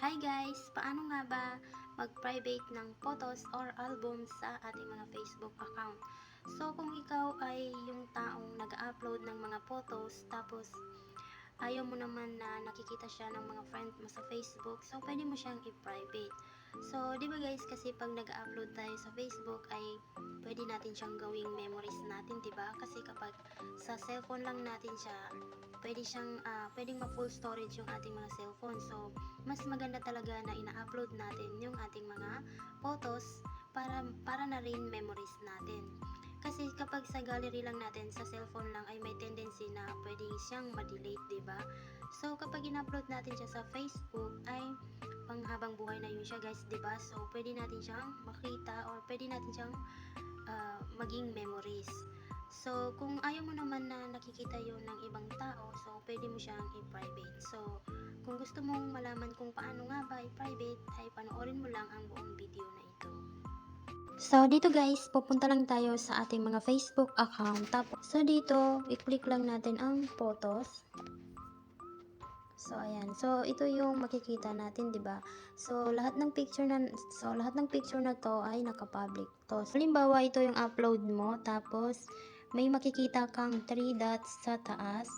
Hi guys! Paano nga ba mag-private ng photos or albums sa ating mga Facebook account? So kung ikaw ay yung taong nag-upload ng mga photos tapos ayaw mo naman na nakikita siya ng mga friend mo sa Facebook, so pwede mo siyang i-private. So, di ba guys, kasi pag nag-upload tayo sa Facebook ay pwede natin siyang gawing memories natin, di ba? Kasi kapag sa cellphone lang natin siya, pwedeng ma-full storage yung ating mga cellphone. So, mas maganda talaga na ina-upload natin yung ating mga photos para na rin memories natin. Kasi kapag sa gallery lang natin, sa cellphone lang, ay may tendency na pwede siyang ma-delete, diba? So, kapag in-upload natin siya sa Facebook, ay panghabang buhay na yun siya, guys, diba? So, pwede natin siyang makita or pwede natin siyang maging memories. So, kung ayaw mo naman na nakikita yun ng ibang tao, so, pwede mo siyang i-private. So, kung gusto mong malaman kung paano nga ba i-private, ay panoorin mo lang ang buong video na ito. So, dito guys, pupunta lang tayo sa ating mga Facebook account. Tapos, so dito, i-click lang natin ang photos. So, ayan. So, ito yung makikita natin, 'di ba? So, lahat ng picture na to ay naka-public to. So, halimbawa, ito yung upload mo, tapos may makikita kang 3 dots sa taas.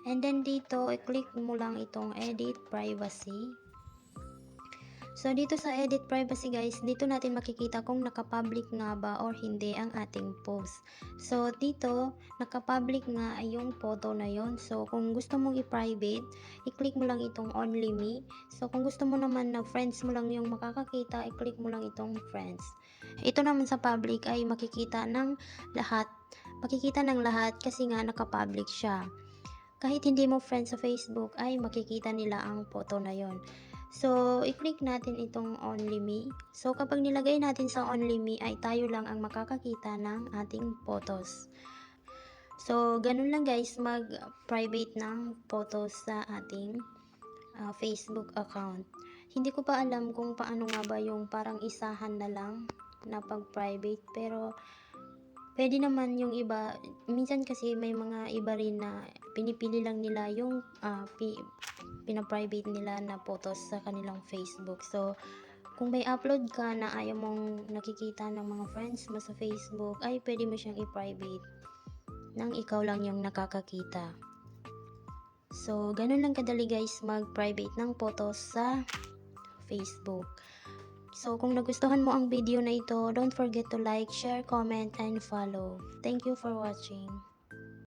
And then dito, i-click mo lang itong edit privacy. So, dito sa edit privacy guys, dito natin makikita kung naka-public nga ba or hindi ang ating post. So, dito, naka-public nga ay yung photo na yon. So, kung gusto mong i-private, i-click mo lang itong only me. So, kung gusto mo naman na friends mo lang yung makakakita, i-click mo lang itong friends. Ito naman sa public ay makikita ng lahat. Makikita ng lahat kasi nga naka-public siya. Kahit hindi mo friends sa Facebook, ay makikita nila ang photo na yon. So, i-click natin itong only me. So, kapag nilagay natin sa only me, ay tayo lang ang makakakita ng ating photos. So, ganun lang guys, mag-private ng photos sa ating Facebook account. Hindi ko pa alam kung paano nga ba yung parang isahan na lang na pag-private, pero pwede naman yung iba. Minsan kasi may mga iba rin na pinipili lang nila yung pina-private nila na photos sa kanilang Facebook. So, kung may upload ka na ayaw mong nakikita ng mga friends mo sa Facebook, ay pwede mo siyang i-private nang ikaw lang yung nakakakita. So, ganun lang kadali guys mag-private ng photos sa Facebook. So, kung nagustuhan mo ang video na ito, don't forget to like, share, comment, and follow. Thank you for watching.